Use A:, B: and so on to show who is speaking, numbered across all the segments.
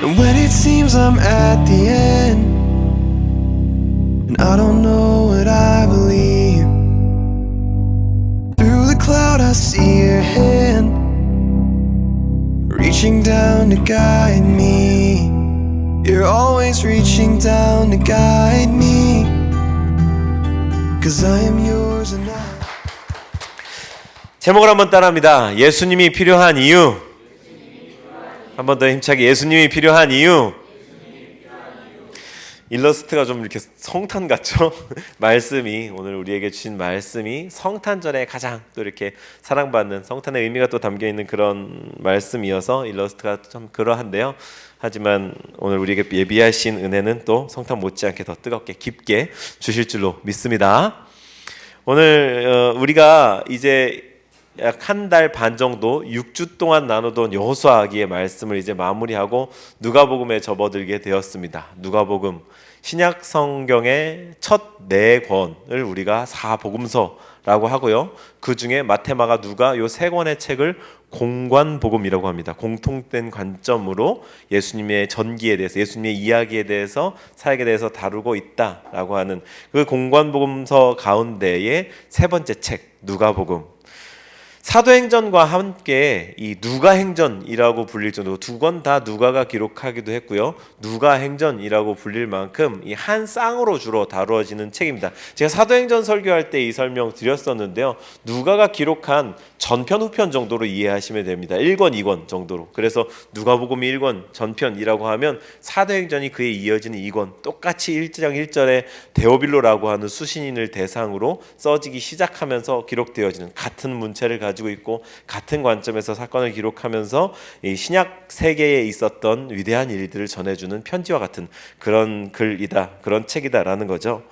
A: And when it seems I'm at the end and I don't know what I believe, through the cloud I see your hand reaching down to guide me. You're always reaching down to guide me, 'cause I am yours and I.
B: 제목을 한번 따라합니다. 예수님이 필요한 이유. 한 번 더 힘차게 예수님이 필요한 이유. 일러스트가 좀 이렇게 성탄 같죠? 말씀이 오늘 우리에게 주신 말씀이 성탄절에 가장 또 이렇게 사랑받는 성탄의 의미가 또 담겨 있는 그런 말씀이어서 일러스트가 좀 그러한데요. 하지만 오늘 우리에게 예비하신 은혜는 또 성탄 못지않게 더 뜨겁게 깊게 주실 줄로 믿습니다. 오늘 우리가 이제 약 한 달 반 정도 6주 동안 나누던 여호수아기의 말씀을 이제 마무리하고 누가복음에 접어들게 되었습니다. 누가복음 신약 성경의 첫 4권을 우리가 사복음서라고 하고요. 그 중에 마태, 마가, 누가 요 3권의 책을 공관복음이라고 합니다. 공통된 관점으로 예수님의 전기에 대해서, 예수님의 이야기에 대해서, 사역에 대해서 다루고 있다라고 하는 그 공관복음서 가운데의 3번째 책 누가복음. 사도행전과 함께 이 누가행전이라고 불릴 정도로 2권 다 누가가 기록하기도 했고요. 누가행전이라고 불릴 만큼 이 한 쌍으로 주로 다루어지는 책입니다. 제가 사도행전 설교할 때 이 설명 드렸었는데요. 누가가 기록한 전편 후편 정도로 이해하시면 됩니다. 1권 2권 정도로. 그래서 누가복음이 1권 전편이라고 하면 사도행전이 그에 이어지는 2권, 똑같이 1장 1절에 데오빌로라고 하는 수신인을 대상으로 써지기 시작하면서 기록되어지는 같은 문체를 가지고 있고 같은 관점에서 사건을 기록하면서 이 신약 세계에 있었던 위대한 일들을 전해주는 편지와 같은 그런 글이다, 그런 책이다라는 거죠.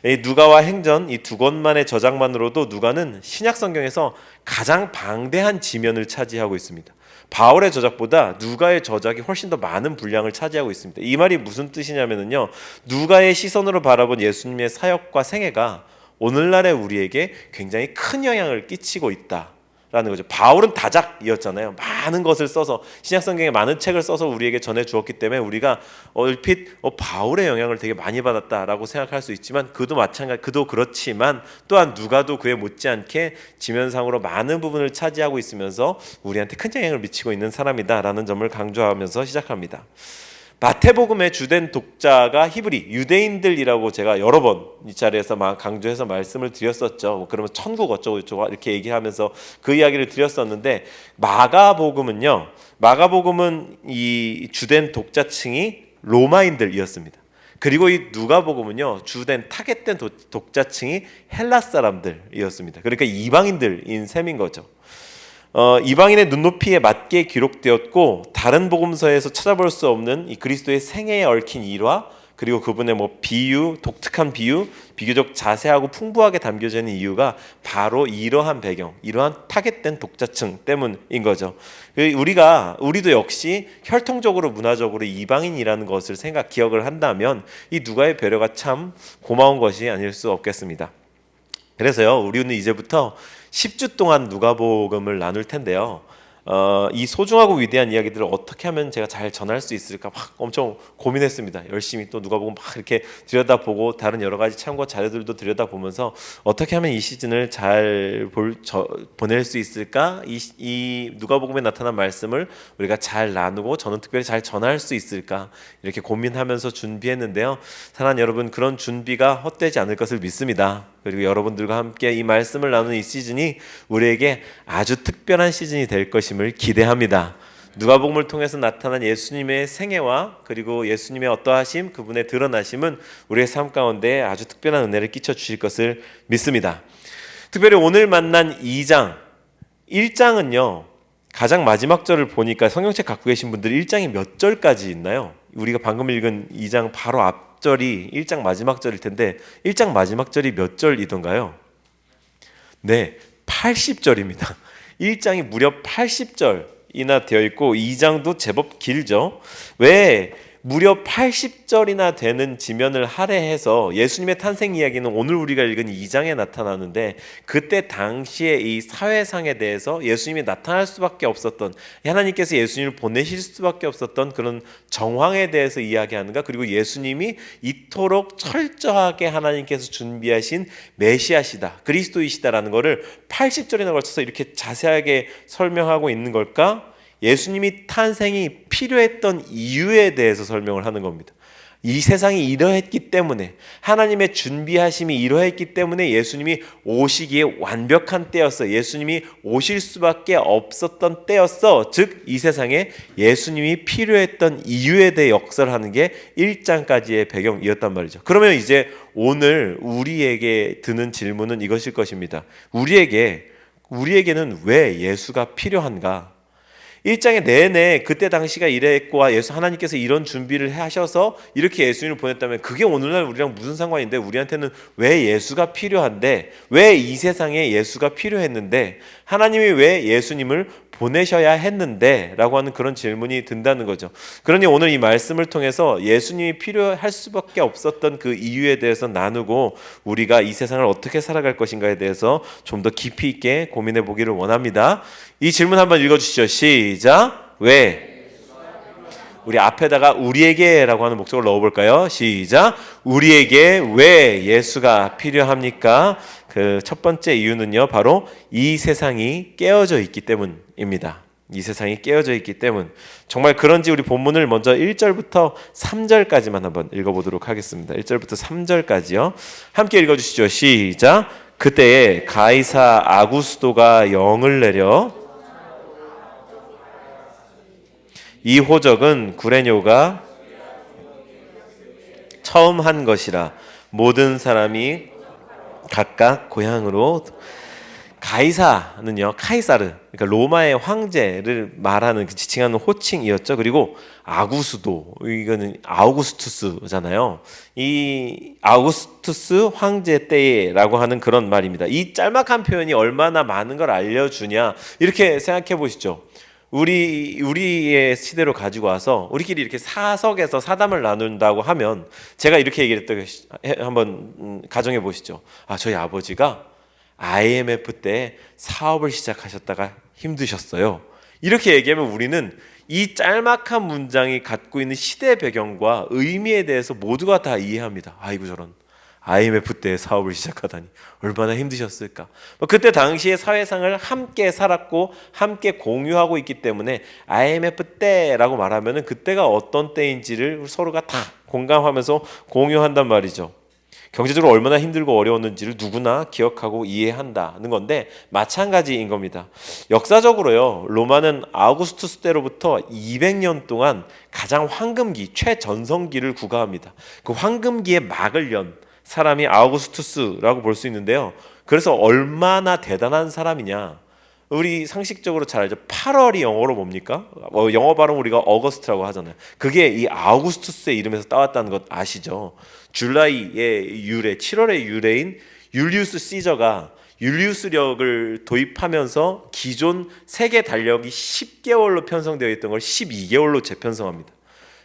B: 이 누가와 행전 이 2권만의 저작만으로도 누가는 신약 성경에서 가장 방대한 지면을 차지하고 있습니다. 바울의 저작보다 누가의 저작이 훨씬 더 많은 분량을 차지하고 있습니다. 이 말이 무슨 뜻이냐면요, 누가의 시선으로 바라본 예수님의 사역과 생애가 오늘날의 우리에게 굉장히 큰 영향을 끼치고 있다 라는 거죠. 바울은 다작이었잖아요. 많은 것을 써서 신약성경에 많은 책을 써서 우리에게 전해 주었기 때문에 우리가 얼핏 바울의 영향을 되게 많이 받았다라고 생각할 수 있지만 그도 그렇지만 또한 누가도 그에 못지않게 지면상으로 많은 부분을 차지하고 있으면서 우리한테 큰 영향을 미치고 있는 사람이다라는 점을 강조하면서 시작합니다. 마태복음의 주된 독자가 히브리 유대인들이라고 제가 여러 번 이 자리에서 강조해서 말씀을 드렸었죠. 그러면 천국 어쩌고 저쩌고 이렇게 얘기하면서 그 이야기를 드렸었는데, 마가복음은 이 주된 독자층이 로마인들이었습니다. 그리고 이 누가복음은요, 주된 타겟된 독자층이 헬라 사람들이었습니다. 그러니까 이방인들인 셈인 거죠. 이방인의 눈높이에 맞게 기록되었고 다른 복음서에서 찾아볼 수 없는 이 그리스도의 생애에 얽힌 일화, 그리고 그분의 비유, 독특한 비유, 비교적 자세하고 풍부하게 담겨져 있는 이유가 바로 이러한 배경, 이러한 타겟된 독자층 때문인 거죠. 우리도 역시 혈통적으로 문화적으로 이방인이라는 것을 기억을 한다면 이 누가의 배려가 참 고마운 것이 아닐 수 없겠습니다. 그래서요, 우리는 이제부터 10주 동안 누가복음을 나눌 텐데요. 이 소중하고 위대한 이야기들을 어떻게 하면 제가 잘 전할 수 있을까 막 엄청 고민했습니다. 열심히 또 누가복음 막 이렇게 들여다보고 다른 여러 가지 참고 자료들도 들여다보면서 어떻게 하면 이 시즌을 잘 보낼 수 있을까? 이 누가복음에 나타난 말씀을 우리가 잘 나누고 저는 특별히 잘 전할 수 있을까? 이렇게 고민하면서 준비했는데요. 사랑하는 여러분, 그런 준비가 헛되지 않을 것을 믿습니다. 그리고 여러분들과 함께 이 말씀을 나누는 이 시즌이 우리에게 아주 특별한 시즌이 될 것임을 기대합니다. 누가복음을 통해서 나타난 예수님의 생애와 그리고 예수님의 어떠하심, 그분의 드러나심은 우리의 삶 가운데 아주 특별한 은혜를 끼쳐 주실 것을 믿습니다. 특별히 오늘 만난 2장, 1장은요 가장 마지막 절을 보니까 성경책 갖고 계신 분들 1장이 몇 절까지 있나요? 우리가 방금 읽은 2장 바로 앞절이 1장 마지막 절일 텐데 1장 마지막 절이 몇 절이던가요? 네, 80절입니다. 1장이 무려 80절이나 되어 있고 2장도 제법 길죠. 왜 무려 80절이나 되는 지면을 할애해서 예수님의 탄생 이야기는 오늘 우리가 읽은 2장에 나타나는데, 그때 당시에 이 사회상에 대해서 예수님이 나타날 수밖에 없었던, 하나님께서 예수님을 보내실 수밖에 없었던 그런 정황에 대해서 이야기하는가, 그리고 예수님이 이토록 철저하게 하나님께서 준비하신 메시아시다, 그리스도이시다라는 것을 80절이나 걸쳐서 이렇게 자세하게 설명하고 있는 걸까? 예수님이 탄생이 필요했던 이유에 대해서 설명을 하는 겁니다. 이 세상이 이러했기 때문에, 하나님의 준비하심이 이러했기 때문에 예수님이 오시기에 완벽한 때였어. 예수님이 오실 수밖에 없었던 때였어. 즉 이 세상에 예수님이 필요했던 이유에 대해 역설하는 게 1장까지의 배경이었단 말이죠. 그러면 이제 오늘 우리에게 드는 질문은 이것일 것입니다. 우리에게는 왜 예수가 필요한가? 1장에 내내 그때 당시가 이랬고 예수 하나님께서 이런 준비를 하셔서 이렇게 예수님을 보냈다면 그게 오늘날 우리랑 무슨 상관인데, 우리한테는 왜 예수가 필요한데, 왜 이 세상에 예수가 필요했는데, 하나님이 왜 예수님을 보내셔야 했는데 라고 하는 그런 질문이 든다는 거죠. 그러니 오늘 이 말씀을 통해서 예수님이 필요할 수밖에 없었던 그 이유에 대해서 나누고, 우리가 이 세상을 어떻게 살아갈 것인가에 대해서 좀 더 깊이 있게 고민해 보기를 원합니다. 이 질문 한번 읽어주시죠. 시작. 왜? 우리 앞에다가 우리에게 라고 하는 목적을 넣어볼까요? 시작. 우리에게 왜 예수가 필요합니까? 그 첫 번째 이유는요, 바로 이 세상이 깨어져 있기 때문입니다. 이 세상이 깨어져 있기 때문. 정말 그런지 우리 본문을 먼저 1절부터 3절까지만 한번 읽어보도록 하겠습니다. 1절부터 3절까지요. 함께 읽어주시죠. 시작. 그때에 가이사 아구스도가 영을 내려 이 호적은 구레뇨가 처음 한 것이라. 모든 사람이 각각 고향으로. 가이사는요, 카이사르, 그러니까 로마의 황제를 말하는, 지칭하는 호칭이었죠. 그리고 아구스도, 이거는 아우구스투스잖아요. 이 아우구스투스 황제 때라고 하는 그런 말입니다. 이 짤막한 표현이 얼마나 많은 걸 알려주냐, 이렇게 생각해 보시죠. 우리의 시대로 가지고 와서 우리끼리 이렇게 사석에서 사담을 나눈다고 하면, 제가 이렇게 얘기했던, 한번 가정해 보시죠. 저희 아버지가 IMF 때 사업을 시작하셨다가 힘드셨어요. 이렇게 얘기하면 우리는 이 짤막한 문장이 갖고 있는 시대 배경과 의미에 대해서 모두가 다 이해합니다. 아이고 저런, IMF 때 사업을 시작하다니 얼마나 힘드셨을까. 그때 당시의 사회상을 함께 살았고 함께 공유하고 있기 때문에 IMF 때라고 말하면 그때가 어떤 때인지를 서로가 다 공감하면서 공유한단 말이죠. 경제적으로 얼마나 힘들고 어려웠는지를 누구나 기억하고 이해한다는 건데, 마찬가지인 겁니다. 역사적으로요, 로마는 아우구스투스 때로부터 200년 동안 가장 황금기, 최전성기를 구가합니다. 그 황금기의 막을 연 사람이 아우구스투스라고 볼 수 있는데요. 그래서 얼마나 대단한 사람이냐, 우리 상식적으로 잘 알죠. 8월이 영어로 뭡니까? 영어 발음 우리가 어거스트라고 하잖아요. 그게 이 아우구스투스의 이름에서 따왔다는 것 아시죠? 줄라이의 유래, 7월의 유래인 율리우스 시저가 율리우스력을 도입하면서 기존 세계 달력이 10개월로 편성되어 있던 걸 12개월로 재편성합니다.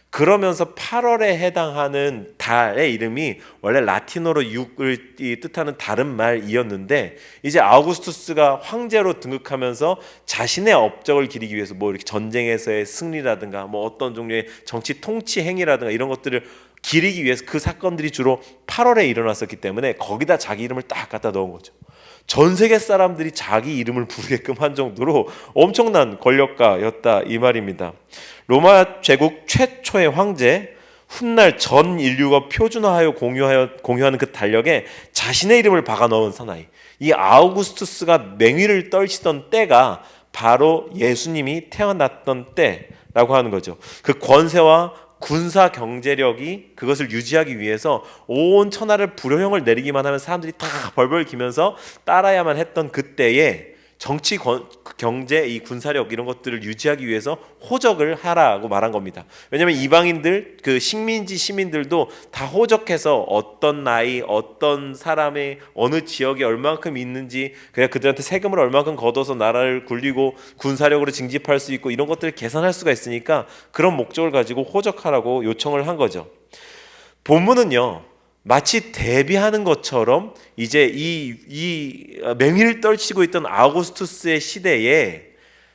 B: 그러면서 8월에 해당하는 달의 이름이 원래 라틴어로 6을 뜻하는 다른 말이었는데, 이제 아우구스투스가 황제로 등극하면서 자신의 업적을 기리기 위해서 뭐 이렇게 전쟁에서의 승리라든가 뭐 어떤 종류의 정치 통치 행위라든가 이런 것들을 기리기 위해서 그 사건들이 주로 8월에 일어났었기 때문에 거기다 자기 이름을 딱 갖다 넣은 거죠. 전 세계 사람들이 자기 이름을 부르게끔 한 정도로 엄청난 권력가였다 이 말입니다. 로마 제국 최초의 황제, 훗날 전 인류가 표준화하여 공유하는 그 달력에 자신의 이름을 박아 넣은 사나이, 이 아우구스투스가 맹위를 떨치던 때가 바로 예수님이 태어났던 때라고 하는 거죠. 그 권세와 군사 경제력이 그것을 유지하기 위해서 온 천하를 불효형을 내리기만 하면 사람들이 다 벌벌 기면서 따라야만 했던 그때에 정치, 경제, 이 군사력 이런 것들을 유지하기 위해서 호적을 하라고 말한 겁니다. 왜냐하면 이방인들, 그 식민지 시민들도 다 호적해서 어떤 나이, 어떤 사람의 어느 지역에 얼마만큼 있는지, 그냥 그들한테 세금을 얼마만큼 걷어서 나라를 굴리고 군사력으로 징집할 수 있고 이런 것들을 계산할 수가 있으니까 그런 목적을 가지고 호적하라고 요청을 한 거죠. 본문은요, 마치 대비하는 것처럼 이제 이 맹위를 떨치고 있던 아우구스투스의 시대에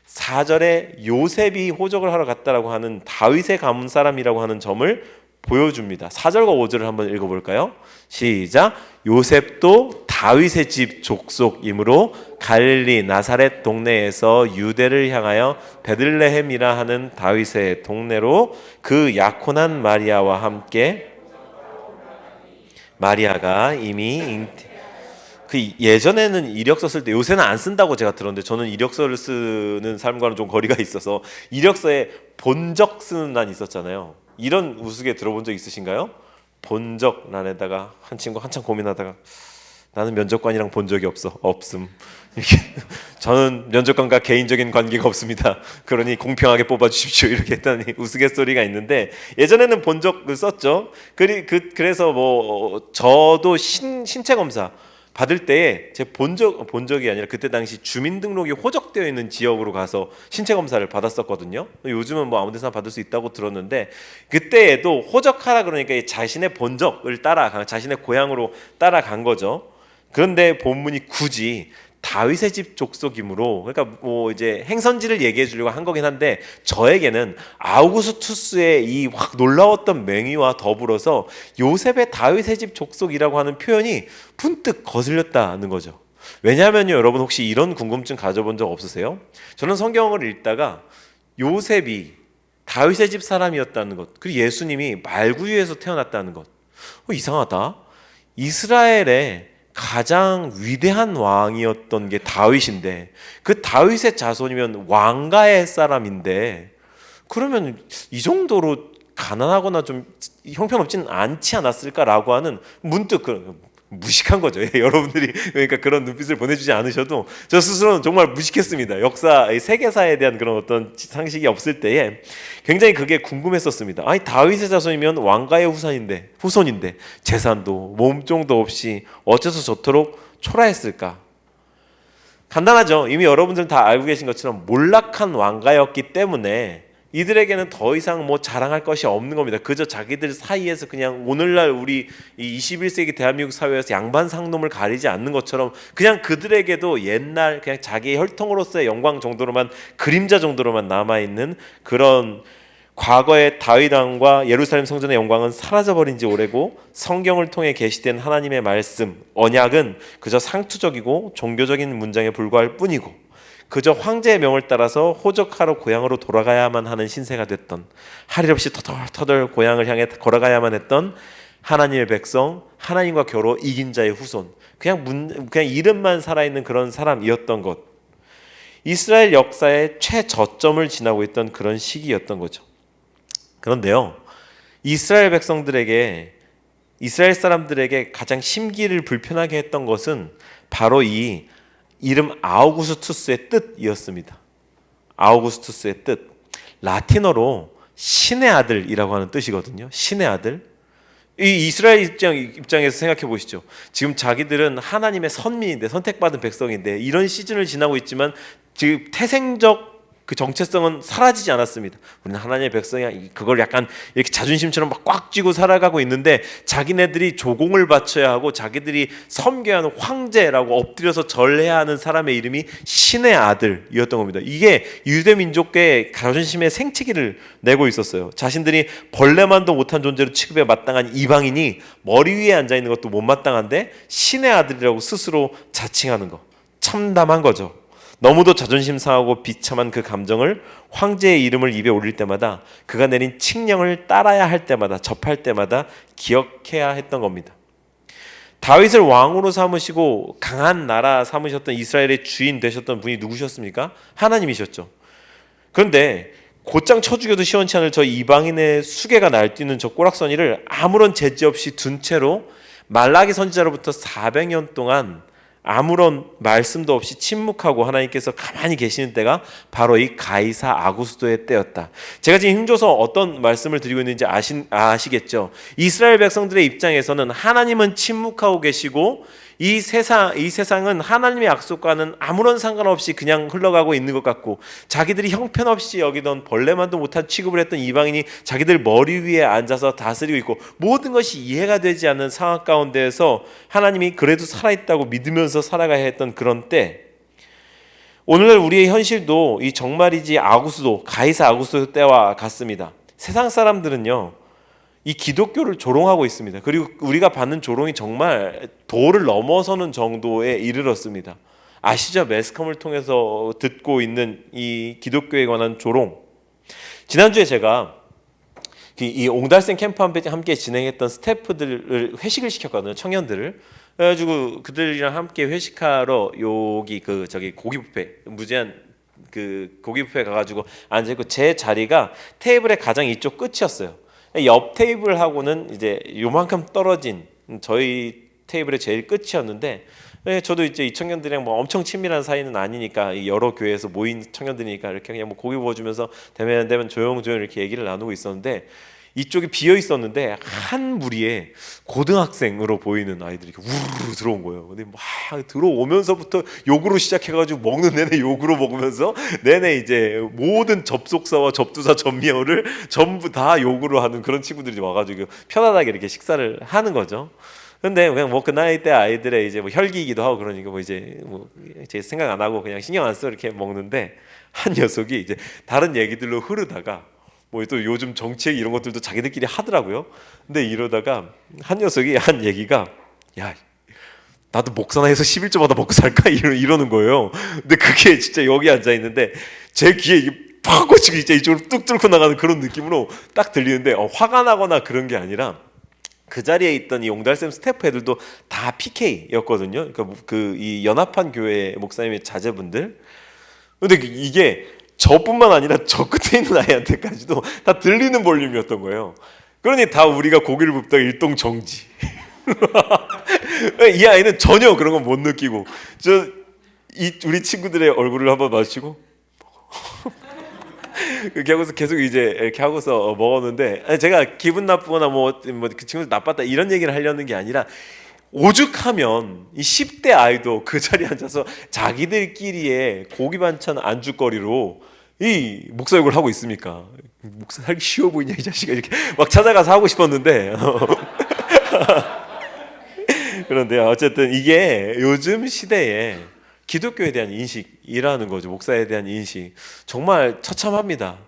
B: 4절에 요셉이 호적을 하러 갔다라고 하는 다윗의 가문 사람이라고 하는 점을 보여줍니다. 4절과 5절을 한번 읽어볼까요? 시작. 요셉도 다윗의 집 족속이므로 갈릴리 나사렛 동네에서 유대를 향하여 베들레헴이라 하는 다윗의 동네로 그 약혼한 마리아와 함께, 마리아가 이미 그 예전에는 이력서 쓸 때, 요새는 안 쓴다고 제가 들었는데 저는 이력서를 쓰는 삶과는 좀 거리가 있어서 이력서에 본적 쓰는 난 있었잖아요. 이런 우스개 들어본 적 있으신가요? 본적란에다가 한 친구 한참 고민하다가 나는 면접관이랑 본 적이 없음. 저는 면접관과 개인적인 관계가 없습니다. 그러니 공평하게 뽑아주십시오. 이렇게 했더니 우스갯소리가 있는데, 예전에는 본 적을 썼죠. 그래서 뭐 저도 신체 검사 받을 때에 제 본 적이 아니라 그때 당시 주민등록이 호적되어 있는 지역으로 가서 신체 검사를 받았었거든요. 요즘은 뭐 아무 데서나 받을 수 있다고 들었는데, 그때에도 호적하라 그러니까 자신의 본적을 자신의 고향으로 따라간 거죠. 그런데 본문이 굳이 다윗의 집 족속이므로, 그러니까 뭐 이제 행선지를 얘기해 주려고 한 거긴 한데, 저에게는 아우구스투스의 이 확 놀라웠던 맹위와 더불어서 요셉의 다윗의 집 족속이라고 하는 표현이 문득 거슬렸다는 거죠. 왜냐하면요, 여러분 혹시 이런 궁금증 가져본 적 없으세요? 저는 성경을 읽다가 요셉이 다윗의 집 사람이었다는 것, 그리고 예수님이 말구유에서 태어났다는 것, 이상하다. 이스라엘의 가장 위대한 왕이었던 게 다윗인데, 그 다윗의 자손이면 왕가의 사람인데, 그러면 이 정도로 가난하거나 좀 형편없지는 않지 않았을까라고 하는 문득 무식한 거죠. 여러분들이 그러니까 그런 눈빛을 보내주지 않으셔도 저 스스로는 정말 무식했습니다. 역사, 세계사에 대한 그런 어떤 상식이 없을 때에 굉장히 그게 궁금했었습니다. 아니, 다윗의 자손이면 왕가의 후손인데 재산도 몸종도 없이 어째서 저토록 초라했을까? 간단하죠. 이미 여러분들은 다 알고 계신 것처럼 몰락한 왕가였기 때문에 이들에게는 더 이상 뭐 자랑할 것이 없는 겁니다. 그저 자기들 사이에서 그냥 오늘날 우리 이 21세기 대한민국 사회에서 양반 상놈을 가리지 않는 것처럼 그냥 그들에게도 옛날 그냥 자기의 혈통으로서의 영광 정도로만, 그림자 정도로만 남아있는 그런 과거의 다윗 왕과 예루살렘 성전의 영광은 사라져버린 지 오래고, 성경을 통해 계시된 하나님의 말씀, 언약은 그저 상투적이고 종교적인 문장에 불과할 뿐이고, 그저 황제의 명을 따라서 호적하러 고향으로 돌아가야만 하는 신세가 됐던, 할 일 없이 터덜터덜 고향을 향해 걸어가야만 했던 하나님의 백성, 하나님과 겨루 이긴 자의 후손, 그냥 이름만 살아있는 그런 사람이었던 것, 이스라엘 역사의 최저점을 지나고 있던 그런 시기였던 거죠. 그런데요, 이스라엘 사람들에게 가장 심기를 불편하게 했던 것은 바로 이 이름 아우구스투스의 뜻이었습니다. 아우구스투스의 뜻, 라틴어로 신의 아들이라고 하는 뜻이거든요. 신의 아들. 이 이스라엘 입장에서 생각해 보시죠. 지금 자기들은 하나님의 선민인데, 선택받은 백성인데, 이런 시즌을 지나고 있지만 지금 태생적 그 정체성은 사라지지 않았습니다. 우리는 하나님의 백성이야. 그걸 약간 이렇게 자존심처럼 막 꽉 쥐고 살아가고 있는데, 자기네들이 조공을 바쳐야 하고 자기들이 섬겨야 하는 황제라고 엎드려서 절해야 하는 사람의 이름이 신의 아들이었던 겁니다. 이게 유대 민족의 자존심의 생채기를 내고 있었어요. 자신들이 벌레만도 못한 존재로 취급에 마땅한 이방인이 머리 위에 앉아있는 것도 못마땅한데 신의 아들이라고 스스로 자칭하는 거, 참담한 거죠. 너무도 자존심 상하고 비참한 그 감정을 황제의 이름을 입에 올릴 때마다, 그가 내린 칙령을 따라야 할 때마다, 접할 때마다 기억해야 했던 겁니다. 다윗을 왕으로 삼으시고 강한 나라 삼으셨던 이스라엘의 주인 되셨던 분이 누구셨습니까? 하나님이셨죠. 그런데 곧장 쳐 죽여도 시원치 않을 저 이방인의 수개가 날뛰는 저 꼬락서니를 아무런 제지 없이 둔 채로 말라기 선지자로부터 400년 동안 아무런 말씀도 없이 침묵하고 하나님께서 가만히 계시는 때가 바로 이 가이사 아구스도의 때였다. 제가 지금 힘줘서 어떤 말씀을 드리고 있는지 아시겠죠? 이스라엘 백성들의 입장에서는 하나님은 침묵하고 계시고 이 세상은 하나님의 약속과는 아무런 상관없이 그냥 흘러가고 있는 것 같고, 자기들이 형편없이 여기던 벌레만도 못한 취급을 했던 이방인이 자기들 머리 위에 앉아서 다스리고 있고, 모든 것이 이해가 되지 않는 상황 가운데에서 하나님이 그래도 살아있다고 믿으면서 살아가야 했던 그런 때, 오늘날 우리의 현실도 이 정말이지 아구스도, 가이사 아구스도 때와 같습니다. 세상 사람들은요, 이 기독교를 조롱하고 있습니다. 그리고 우리가 받는 조롱이 정말 도를 넘어서는 정도에 이르렀습니다. 아시죠? 매스컴을 통해서 듣고 있는 이 기독교에 관한 조롱. 지난주에 제가 이 옹달샘 캠프 함께 진행했던 스태프들을 회식을 시켰거든요. 청년들을. 그래가지고 그들이랑 함께 회식하러 여기 고기 뷔페, 무제한 그 고기 뷔페 가가지고 앉아있고, 제 자리가 테이블의 가장 이쪽 끝이었어요. 옆 테이블하고는 이제 요만큼 떨어진 저희 테이블의 제일 끝이었는데, 저도 이제 이 청년들이랑 뭐 엄청 친밀한 사이는 아니니까, 여러 교회에서 모인 청년들이니까 이렇게 그냥 뭐 고기 구워주면서 되면 조용조용 이렇게 얘기를 나누고 있었는데, 이쪽이 비어 있었는데 한 무리에 고등학생으로 보이는 아이들이 이렇게 우르르 들어온 거예요. 근데 막 들어오면서부터 욕으로 시작해가지고 먹는 내내 욕으로 먹으면서 내내 이제 모든 접속사와 접두사 접미어를 전부 다 욕으로 하는 그런 친구들이 와가지고 편안하게 이렇게 식사를 하는 거죠. 근데 그냥 뭐 그 나이 때 아이들의 이제 뭐 혈기이기도 하고 그러니까 뭐 이제 생각 안 하고 그냥 신경 안 써 이렇게 먹는데, 한 녀석이 이제 다른 얘기들로 흐르다가 뭐 또 요즘 정책 이런 것들도 자기들끼리 하더라고요. 근데 이러다가 한 녀석이 한 얘기가, 야, 나도 목사나해서 11조 받아 먹고 살까? 이러는 거예요. 근데 그게 진짜 여기 앉아 있는데 제 귀에 이게 팍 꽂히고 진짜 이쪽으로 뚝 뚫고 나가는 그런 느낌으로 딱 들리는데, 화가 나거나 그런 게 아니라 그 자리에 있던 이 옹달샘 스태프 애들도 다 PK였거든요. 그러니까 이 연합한 교회 목사님의 자제분들. 근데 이게 저뿐만 아니라 저 끝에 있는 아이한테까지도 다 들리는 볼륨이었던 거예요. 그러니 다 우리가 고기를 굽다가 일동 정지. 이 아이는 전혀 그런 건 못 느끼고, 우리 친구들의 얼굴을 한번 마주치고 그렇게 하고서 계속 이제 이렇게 하고서 먹었는데, 제가 기분 나쁘거나 그 친구들 나빴다 이런 얘기를 하려는 게 아니라, 오죽하면 이 10대 아이도 그 자리에 앉아서 자기들끼리의 고기 반찬 안주거리로 이 목사 욕을 하고 있습니까? 목사 살기 쉬워 보이냐 이 자식아, 이렇게 막 찾아가서 하고 싶었는데 그런데 어쨌든 이게 요즘 시대에 기독교에 대한 인식이라는 거죠. 목사에 대한 인식 정말 처참합니다.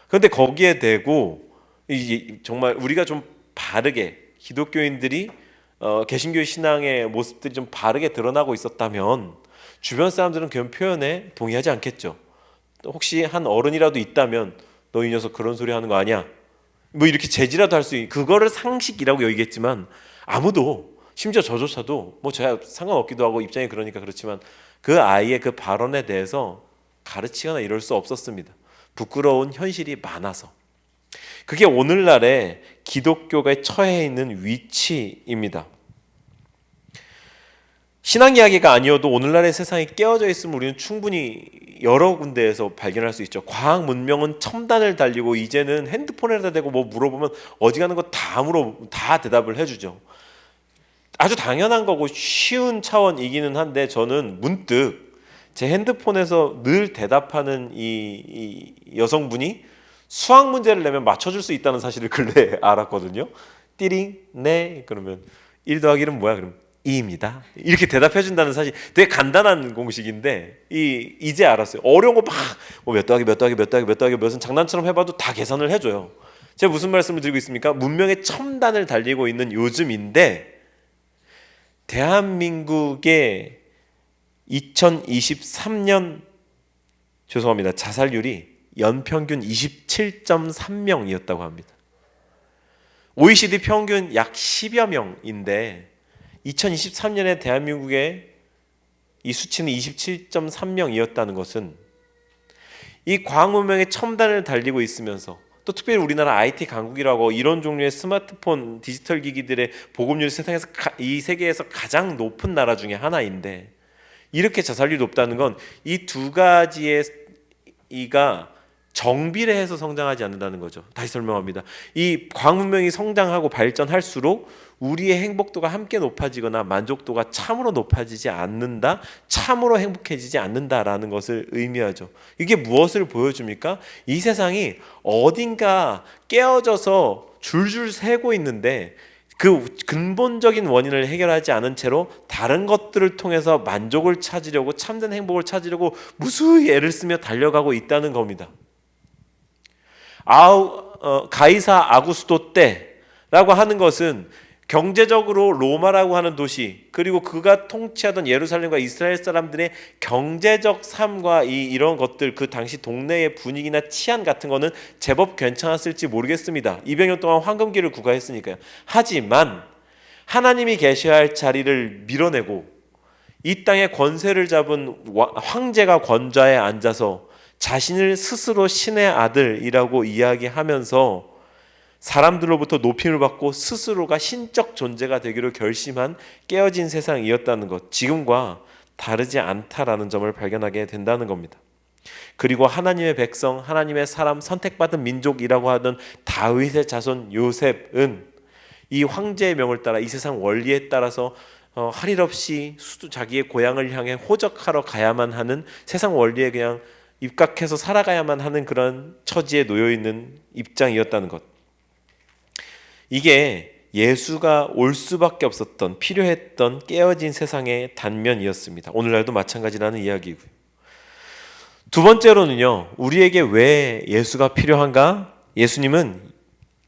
B: 그런데 거기에 대고 이게 정말 우리가 좀 바르게, 기독교인들이 개신교 신앙의 모습들이 좀 바르게 드러나고 있었다면 주변 사람들은 그런 표현에 동의하지 않겠죠. 혹시 한 어른이라도 있다면 너 이 녀석 그런 소리 하는 거 아니야? 뭐 이렇게 제지라도 할 수 있는, 그거를 상식이라고 여기겠지만, 아무도, 심지어 저조차도 뭐 저야 상관없기도 하고 입장이 그러니까 그렇지만, 그 아이의 그 발언에 대해서 가르치거나 이럴 수 없었습니다. 부끄러운 현실이 많아서. 그게 오늘날의 기독교가 처해 있는 위치입니다. 신앙 이야기가 아니어도 오늘날의 세상이 깨어져 있음을 우리는 충분히 여러 군데에서 발견할 수 있죠. 과학 문명은 첨단을 달리고 이제는 핸드폰에다 대고 뭐 물어보면 어지간한 거 다 대답을 해주죠. 아주 당연한 거고 쉬운 차원이기는 한데, 저는 문득 제 핸드폰에서 늘 대답하는 이 여성분이 수학 문제를 내면 맞춰줄 수 있다는 사실을 근래에 알았거든요. 띠링, 네, 그러면 1 더하기 1은 뭐야? 그럼 2입니다. 이렇게 대답해 준다는 사실, 되게 간단한 공식인데 이제 알았어요. 어려운 거 막 몇 더하기 몇 더하기 몇 더하기 몇 더하기 몇은 장난처럼 해봐도 다 계산을 해줘요. 제가 무슨 말씀을 드리고 있습니까? 문명의 첨단을 달리고 있는 요즘인데, 대한민국의 2023년 자살률이 연평균 27.3명이었다고 합니다. OECD 평균 약 10여 명인데 2023년에 대한민국의 이 수치는 27.3명이었다는 것은, 이 과학 문명의 첨단을 달리고 있으면서, 또 특별히 우리나라 IT 강국이라고 이런 종류의 스마트폰, 디지털 기기들의 보급률이 이 세계에서 가장 높은 나라 중에 하나인데, 이렇게 자살률이 높다는 건 이 두 가지의 이가 정비례해서 성장하지 않는다는 거죠. 다시 설명합니다. 이 과학 문명이 성장하고 발전할수록 우리의 행복도가 함께 높아지거나 만족도가 참으로 높아지지 않는다, 참으로 행복해지지 않는다라는 것을 의미하죠. 이게 무엇을 보여줍니까? 이 세상이 어딘가 깨어져서 줄줄 새고 있는데 그 근본적인 원인을 해결하지 않은 채로 다른 것들을 통해서 만족을 찾으려고, 참된 행복을 찾으려고 무수히 애를 쓰며 달려가고 있다는 겁니다. 가이사 아구스토 때라고 하는 것은 경제적으로 로마라고 하는 도시, 그리고 그가 통치하던 예루살렘과 이스라엘 사람들의 경제적 삶과 이런 것들, 그 당시 동네의 분위기나 치안 같은 거는 제법 괜찮았을지 모르겠습니다. 200년 동안 황금기를 구가했으니까요. 하지만 하나님이 계셔야 할 자리를 밀어내고 이 땅에 권세를 잡은 황제가 권좌에 앉아서 자신을 스스로 신의 아들이라고 이야기하면서 사람들로부터 높임을 받고 스스로가 신적 존재가 되기로 결심한 깨어진 세상이었다는 것, 지금과 다르지 않다라는 점을 발견하게 된다는 겁니다. 그리고 하나님의 백성, 하나님의 사람, 선택받은 민족이라고 하던 다윗의 자손 요셉은 이 황제의 명을 따라 이 세상 원리에 따라서 할 일 없이 자기의 고향을 향해 호적하러 가야만 하는, 세상 원리에 그냥 입각해서 살아가야만 하는 그런 처지에 놓여 있는 입장이었다는 것. 이게 예수가 올 수밖에 없었던, 필요했던 깨어진 세상의 단면이었습니다. 오늘날도 마찬가지라는 이야기고요. 두 번째로는요, 우리에게 왜 예수가 필요한가? 예수님은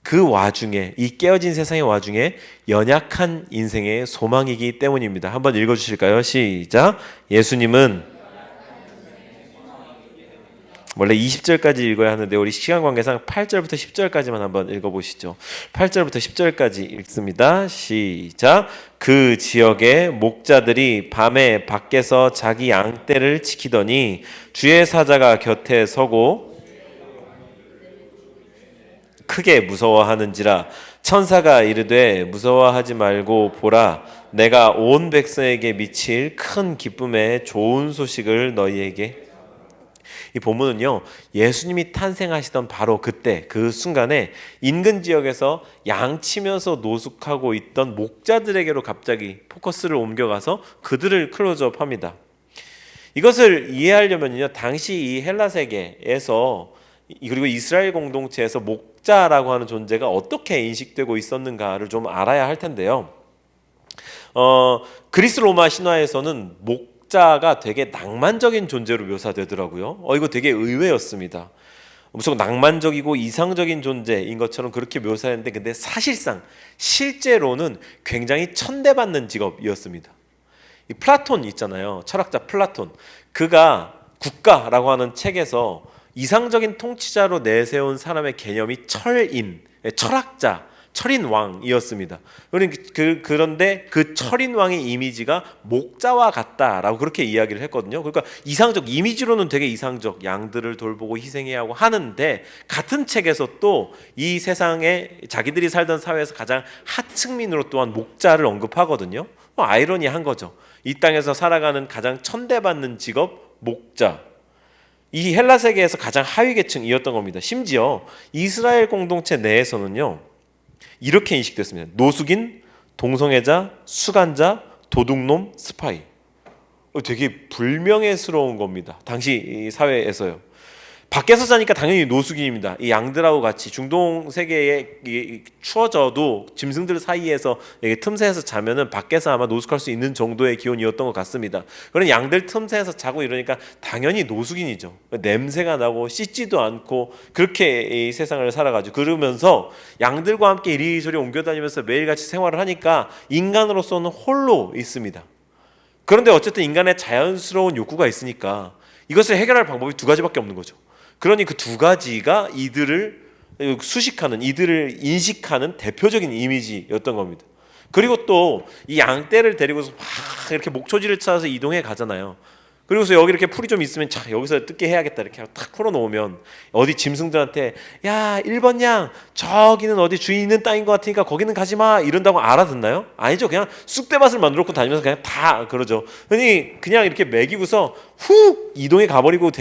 B: 그 와중에, 이 깨어진 세상의 와중에 연약한 인생의 소망이기 때문입니다. 한번 읽어주실까요? 시작. 예수님은, 원래 20절까지 읽어야 하는데 우리 시간 관계상 8절부터 10절까지만 한번 읽어보시죠. 8절부터 10절까지 읽습니다. 시작. 그 지역의 목자들이 밤에 밖에서 자기 양떼를 지키더니 주의 사자가 곁에 서고 크게 무서워하는지라. 천사가 이르되 무서워하지 말고 보라, 내가 온 백성에게 미칠 큰 기쁨의 좋은 소식을 너희에게. 이 본문은요, 예수님이 탄생하시던 바로 그때, 그 순간에 인근 지역에서 양치면서 노숙하고 있던 목자들에게로 갑자기 포커스를 옮겨가서 그들을 클로즈업합니다. 이것을 이해하려면요, 당시 이 헬라 세계에서, 그리고 이스라엘 공동체에서 목자라고 하는 존재가 어떻게 인식되고 있었는가를 좀 알아야 할 텐데요. 그리스 로마 신화에서는 목자가 되게 낭만적인 존재로 묘사되더라고요. 이거 되게 의외였습니다. 무슨 낭만적이고 이상적인 존재인 것처럼 그렇게 묘사했는데, 근데 사실상 실제로는 굉장히 천대받는 직업이었습니다. 이 플라톤 있잖아요, 철학자 플라톤. 그가 국가라고 하는 책에서 이상적인 통치자로 내세운 사람의 개념이 철인, 철학자, 철인 왕이었습니다. 그런데 그 철인 왕의 이미지가 목자와 같다라고 그렇게 이야기를 했거든요. 그러니까 이상적, 이미지로는 되게 이상적, 양들을 돌보고 희생해야 하고 하는데, 같은 책에서 또 이 세상에 자기들이 살던 사회에서 가장 하층민으로 또한 목자를 언급하거든요. 아이러니한 거죠. 이 땅에서 살아가는 가장 천대받는 직업, 목자. 이 헬라 세계에서 가장 하위 계층이었던 겁니다. 심지어 이스라엘 공동체 내에서는요, 이렇게 인식됐습니다. 노숙인, 동성애자, 수간자, 도둑놈, 스파이. 되게 불명예스러운 겁니다. 당시 이 사회에서요. 밖에서 자니까 당연히 노숙인입니다. 이 양들하고 같이 중동 세계에 추워져도 짐승들 사이에서 틈새에서 자면은 밖에서 아마 노숙할 수 있는 정도의 기온이었던 것 같습니다. 그런 양들 틈새에서 자고 이러니까 당연히 노숙인이죠. 냄새가 나고 씻지도 않고 그렇게 이 세상을 살아가죠. 그러면서 양들과 함께 이리저리 옮겨다니면서 매일같이 생활을 하니까 인간으로서는 홀로 있습니다. 그런데 어쨌든 인간의 자연스러운 욕구가 있으니까 이것을 해결할 방법이 두 가지밖에 없는 거죠. 그러니 그 두 가지가 이들을 수식하는, 이들을 인식하는 대표적인 이미지였던 겁니다. 그리고 또 이 양떼를 데리고서 막 이렇게 목초지를 찾아서 이동해 가잖아요. 그리고서 여기 이렇게 풀이 좀 있으면 자 여기서 뜯게 해야겠다 이렇게 탁 풀어놓으면 어디 짐승들한테 야 1번 양 저기는 어디 주인 있는 땅인 것 같으니까 거기는 가지마 이런다고 알아듣나요? 아니죠. 그냥 쑥대밭을 만들어 놓고 다니면서 그냥 다 그러죠. 그냥 이렇게 먹이고서 훅 이동해 가버리고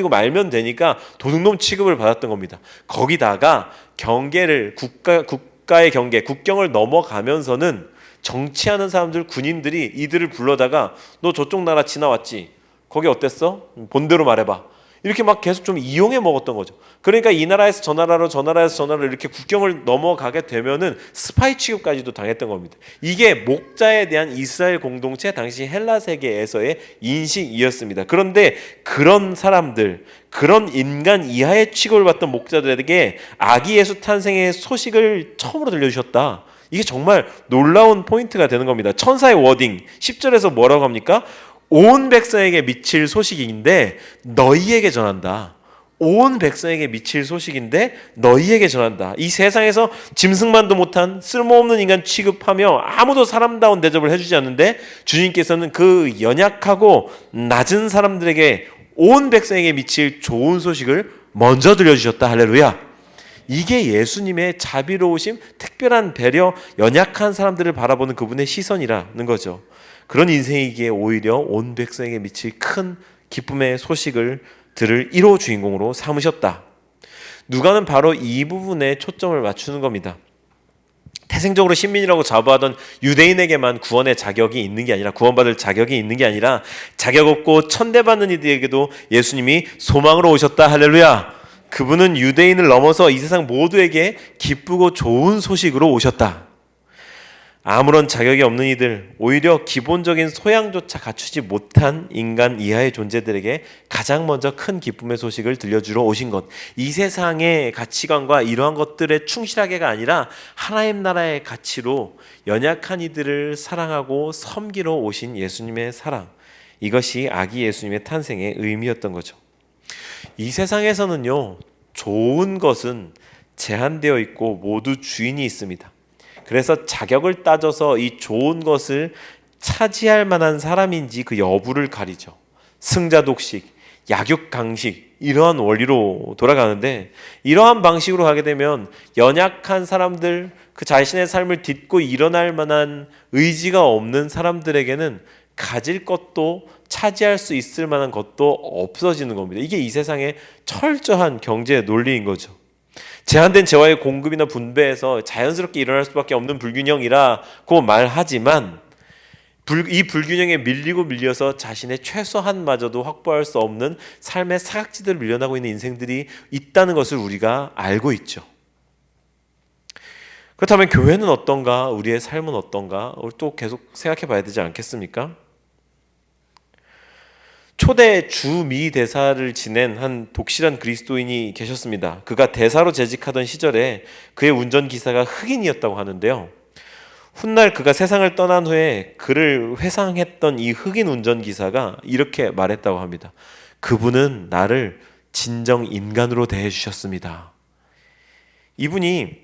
B: 말면 되니까 도둑놈 취급을 받았던 겁니다. 거기다가 경계를 국가의 경계 국경을 넘어가면서는 정치하는 사람들 군인들이 이들을 불러다가 너 저쪽 나라 지나왔지? 거기 어땠어? 본대로 말해봐. 이렇게 막 계속 좀 이용해 먹었던 거죠. 그러니까 이 나라에서 저 나라로 저 나라에서 저 나라로 이렇게 국경을 넘어가게 되면은 스파이 취급까지도 당했던 겁니다. 이게 목자에 대한 이스라엘 공동체 당시 헬라 세계에서의 인식이었습니다. 그런데 그런 사람들, 그런 인간 이하의 취급을 받던 목자들에게 아기 예수 탄생의 소식을 처음으로 들려주셨다. 이게 정말 놀라운 포인트가 되는 겁니다. 천사의 워딩 10절에서 뭐라고 합니까? 온 백성에게 미칠 소식인데 너희에게 전한다. 온 백성에게 미칠 소식인데 너희에게 전한다. 이 세상에서 짐승만도 못한 쓸모없는 인간 취급하며 아무도 사람다운 대접을 해주지 않는데 주님께서는 그 연약하고 낮은 사람들에게 온 백성에게 미칠 좋은 소식을 먼저 들려주셨다. 할렐루야. 이게 예수님의 자비로우심, 특별한 배려, 연약한 사람들을 바라보는 그분의 시선이라는 거죠. 그런 인생이기에 오히려 온 백성에게 미칠 큰 기쁨의 소식을 들을 1호 주인공으로 삼으셨다. 누가는 바로 이 부분에 초점을 맞추는 겁니다. 태생적으로 신민이라고 자부하던 유대인에게만 구원의 자격이 있는 게 아니라 구원받을 자격이 있는 게 아니라 자격 없고 천대받는 이들에게도 예수님이 소망으로 오셨다. 할렐루야. 그분은 유대인을 넘어서 이 세상 모두에게 기쁘고 좋은 소식으로 오셨다. 아무런 자격이 없는 이들, 오히려 기본적인 소양조차 갖추지 못한 인간 이하의 존재들에게 가장 먼저 큰 기쁨의 소식을 들려주러 오신 것. 이 세상의 가치관과 이러한 것들에 충실하게가 아니라 하나님 나라의 가치로 연약한 이들을 사랑하고 섬기러 오신 예수님의 사랑. 이것이 아기 예수님의 탄생의 의미였던 거죠. 이 세상에서는요, 좋은 것은 제한되어 있고 모두 주인이 있습니다. 그래서 자격을 따져서 이 좋은 것을 차지할 만한 사람인지 그 여부를 가리죠. 승자독식, 약육강식 이러한 원리로 돌아가는데 이러한 방식으로 가게 되면 연약한 사람들, 그 자신의 삶을 딛고 일어날 만한 의지가 없는 사람들에게는 가질 것도 차지할 수 있을 만한 것도 없어지는 겁니다. 이게 이 세상의 철저한 경제 논리인 거죠. 제한된 재화의 공급이나 분배에서 자연스럽게 일어날 수밖에 없는 불균형이라고 말하지만 이 불균형에 밀려서 자신의 최소한마저도 확보할 수 없는 삶의 사각지대를 밀려나고 있는 인생들이 있다는 것을 우리가 알고 있죠. 그렇다면 교회는 어떤가? 우리의 삶은 어떤가? 또 계속 생각해 봐야 되지 않겠습니까? 초대 주미 대사를 지낸 한 독실한 그리스도인이 계셨습니다. 그가 대사로 재직하던 시절에 그의 운전기사가 흑인이었다고 하는데요. 훗날 그가 세상을 떠난 후에 그를 회상했던 이 흑인 운전기사가 이렇게 말했다고 합니다. 그분은 나를 진정 인간으로 대해주셨습니다. 이분이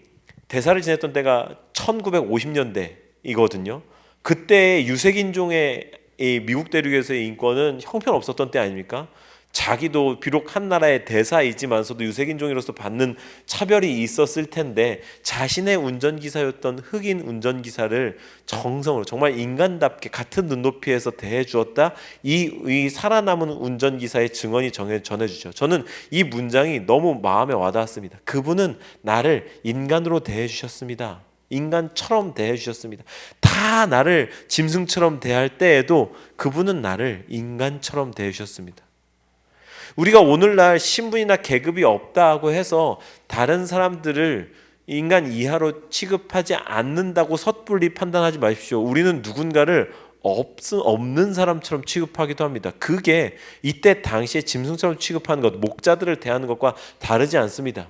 B: 대사를 지냈던 때가 1950년대이거든요. 그때 유색인종의 이 미국 대륙에서의 인권은 형편없었던 때 아닙니까? 자기도 비록 한 나라의 대사이지만서도 유색인종으로서 받는 차별이 있었을 텐데 자신의 운전기사였던 흑인 운전기사를 정성으로 정말 인간답게 같은 눈높이에서 대해주었다. 이 살아남은 운전기사의 증언이 전해주죠. 저는 이 문장이 너무 마음에 와닿았습니다. 그분은 나를 인간으로 대해주셨습니다. 인간처럼 대해주셨습니다. 다 나를 짐승처럼 대할 때에도 그분은 나를 인간처럼 대해주셨습니다. 우리가 오늘날 신분이나 계급이 없다고 해서 다른 사람들을 인간 이하로 취급하지 않는다고 섣불리 판단하지 마십시오. 우리는 누군가를 없는 사람처럼 취급하기도 합니다. 그게 이때 당시에 짐승처럼 취급하는 것, 목자들을 대하는 것과 다르지 않습니다.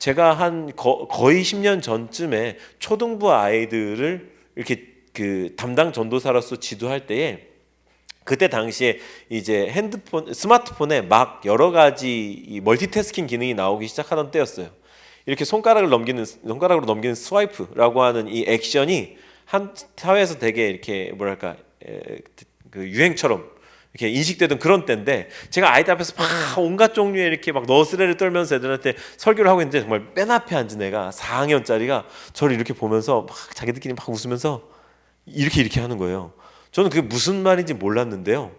B: 제가 거의 10년 전쯤에 초등부 아이들을 이렇게 그 담당 전도사로서 지도할 때에 그때 당시에 이제 스마트폰에 막 여러 가지 이 멀티태스킹 기능이 나오기 시작하던 때였어요. 이렇게 손가락으로 넘기는 스와이프라고 하는 이 액션이 한 사회에서 되게 이렇게 뭐랄까 그 유행처럼 이렇게 인식되던 그런 때인데, 제가 아이들 앞에서 막 온갖 종류의 이렇게 막 너스레를 떨면서 애들한테 설교를 하고 있는데, 정말 맨 앞에 앉은 애가 4학년짜리가 저를 이렇게 보면서 막 자기들끼리 막 웃으면서 이렇게 하는 거예요. 저는 그게 무슨 말인지 몰랐는데요.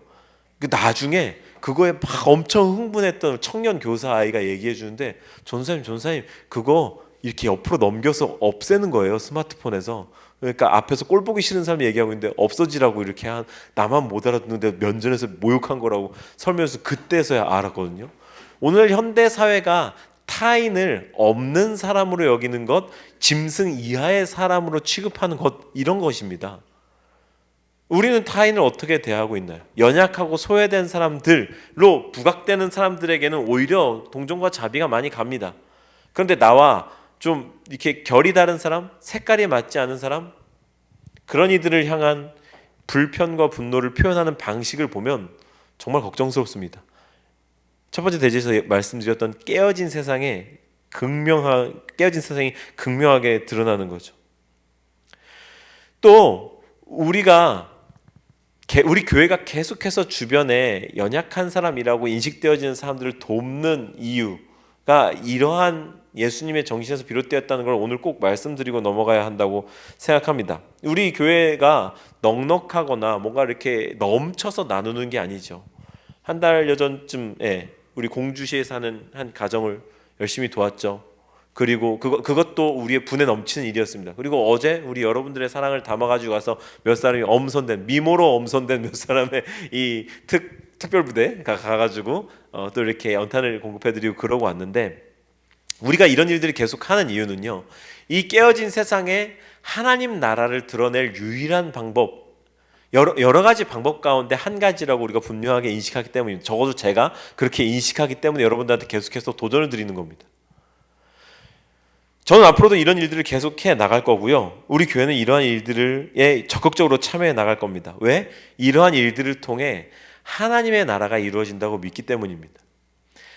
B: 나중에 그거에 막 엄청 흥분했던 청년 교사 아이가 얘기해 주는데, 전사님 그거 이렇게 옆으로 넘겨서 없애는 거예요, 스마트폰에서. 그러니까 앞에서 꼴 보기 싫은 사람이 얘기하고 있는데 없어지라고 이렇게 나만 못 알아듣는데 면전에서 모욕한 거라고 설명해서 그때서야 알았거든요. 오늘 현대 사회가 타인을 없는 사람으로 여기는 것, 짐승 이하의 사람으로 취급하는 것, 이런 것입니다. 우리는 타인을 어떻게 대하고 있나요? 연약하고 소외된 사람들로 부각되는 사람들에게는 오히려 동정과 자비가 많이 갑니다. 그런데 나와 좀 이렇게 결이 다른 사람, 색깔이 맞지 않은 사람, 그런 이들을 향한 불편과 분노를 표현하는 방식을 보면 정말 걱정스럽습니다. 첫 번째 대지에서 말씀드렸던 깨어진 세상이 극명하게 드러나는 거죠. 또 우리 교회가 계속해서 주변에 연약한 사람이라고 인식되어지는 사람들을 돕는 이유가 이러한 예수님의 정신에서 비롯되었다는 걸 오늘 꼭 말씀드리고 넘어가야 한다고 생각합니다. 우리 교회가 넉넉하거나 뭔가 이렇게 넘쳐서 나누는 게 아니죠. 한 달여 전쯤에 우리 공주시에 사는 한 가정을 열심히 도왔죠. 그리고 그것도 우리의 분에 넘치는 일이었습니다. 그리고 어제 우리 여러분들의 사랑을 담아가지고 가서 몇 사람이 미모로 엄선된 몇 사람의 이 특별 부대 가가지고 또 이렇게 연탄을 공급해드리고 그러고 왔는데, 우리가 이런 일들을 계속 하는 이유는요, 이 깨어진 세상에 하나님 나라를 드러낼 유일한 방법, 여러 가지 방법 가운데 한 가지라고 우리가 분명하게 인식하기 때문입니다. 적어도 제가 그렇게 인식하기 때문에 여러분들한테 계속해서 도전을 드리는 겁니다. 저는 앞으로도 이런 일들을 계속해 나갈 거고요. 우리 교회는 이러한 일들에 적극적으로 참여해 나갈 겁니다. 왜? 이러한 일들을 통해 하나님의 나라가 이루어진다고 믿기 때문입니다.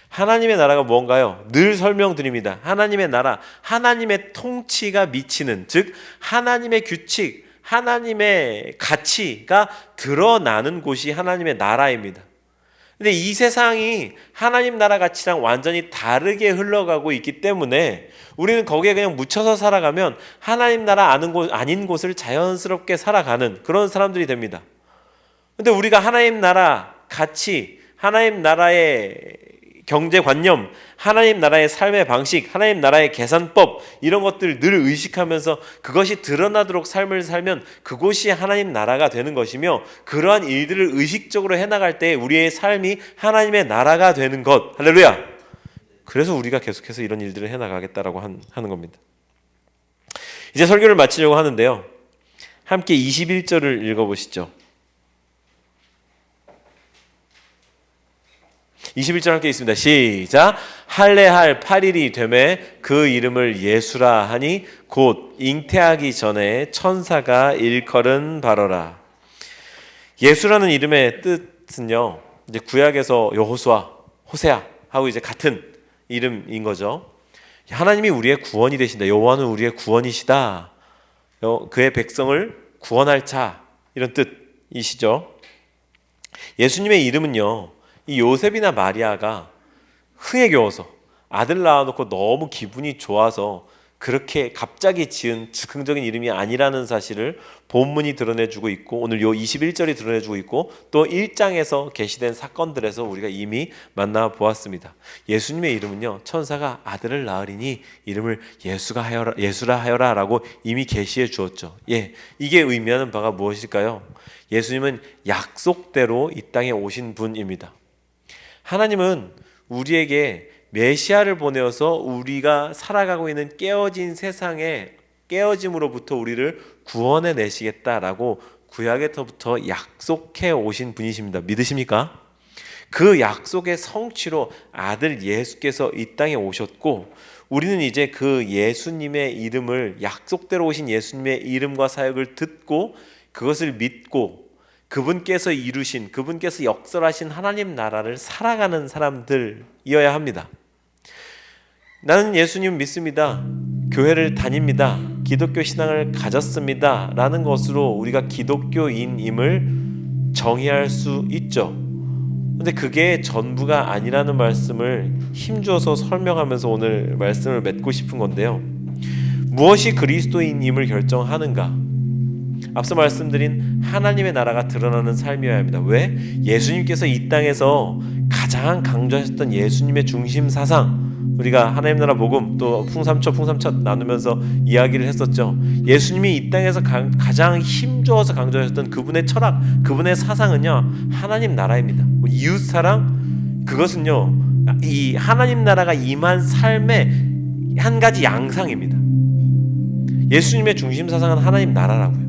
B: 하나님의 나라가 뭔가요? 늘 설명드립니다. 하나님의 나라, 하나님의 통치가 미치는, 즉 하나님의 규칙, 하나님의 가치가 드러나는 곳이 하나님의 나라입니다. 근데 이 세상이 하나님 나라 가치랑 완전히 다르게 흘러가고 있기 때문에 우리는 거기에 그냥 묻혀서 살아가면 하나님 나라 아닌 곳을 자연스럽게 살아가는 그런 사람들이 됩니다. 근데 우리가 하나님 나라 가치, 하나님 나라의 경제관념, 하나님 나라의 삶의 방식, 하나님 나라의 계산법, 이런 것들 늘 의식하면서 그것이 드러나도록 삶을 살면 그곳이 하나님 나라가 되는 것이며, 그러한 일들을 의식적으로 해나갈 때 우리의 삶이 하나님의 나라가 되는 것. 할렐루야. 그래서 우리가 계속해서 이런 일들을 해나가겠다라고 하는 겁니다. 이제 설교를 마치려고 하는데요, 함께 21절을 읽어보시죠. 21절 함께 있습니다. 시작. 할례할 8일이 되매 그 이름을 예수라 하니 곧 잉태하기 전에 천사가 일컬은 바로라. 예수라는 이름의 뜻은요, 이제 구약에서 여호수아, 호세아 하고 이제 같은 이름인 거죠. 하나님이 우리의 구원이 되신다. 여호와는 우리의 구원이시다. 그의 백성을 구원할 자, 이런 뜻이시죠. 예수님의 이름은요, 이 요셉이나 마리아가 흥에 겨워서 아들 낳아놓고 너무 기분이 좋아서 그렇게 갑자기 지은 즉흥적인 이름이 아니라는 사실을 본문이 드러내주고 있고, 오늘 요 21절이 드러내주고 있고, 또 1장에서 게시된 사건들에서 우리가 이미 만나보았습니다. 예수님의 이름은요, 천사가 아들을 낳으리니 이름을 예수라 하여라 라고 이미 계시해 주었죠. 이게 의미하는 바가 무엇일까요? 예수님은 약속대로 이 땅에 오신 분입니다. 하나님은 우리에게 메시아를 보내어서 우리가 살아가고 있는 깨어진 세상의 깨어짐으로부터 우리를 구원해 내시겠다라고 구약에서부터 약속해 오신 분이십니다. 믿으십니까? 그 약속의 성취로 아들 예수께서 이 땅에 오셨고, 우리는 이제 그 예수님의 이름을, 약속대로 오신 예수님의 이름과 사역을 듣고 그것을 믿고 그분께서 이루신, 그분께서 역설하신 하나님 나라를 살아가는 사람들이어야 합니다. 나는 예수님 믿습니다. 교회를 다닙니다. 기독교 신앙을 가졌습니다. 라는 것으로 우리가 기독교인임을 정의할 수 있죠. 근데 그게 전부가 아니라는 말씀을 힘주어서 설명하면서 오늘 말씀을 맺고 싶은 건데요. 무엇이 그리스도인임을 결정하는가? 앞서 말씀드린 하나님의 나라가 드러나는 삶이어야 합니다. 왜? 예수님께서 이 땅에서 가장 강조하셨던 예수님의 중심 사상, 우리가 하나님 나라 복음 또 풍삼첫 나누면서 이야기를 했었죠. 예수님이 이 땅에서 가장 힘주어서 강조하셨던 그분의 철학, 그분의 사상은요, 하나님 나라입니다. 이웃사랑, 그것은요, 이 하나님 나라가 임한 삶의 한 가지 양상입니다. 예수님의 중심 사상은 하나님 나라라고요.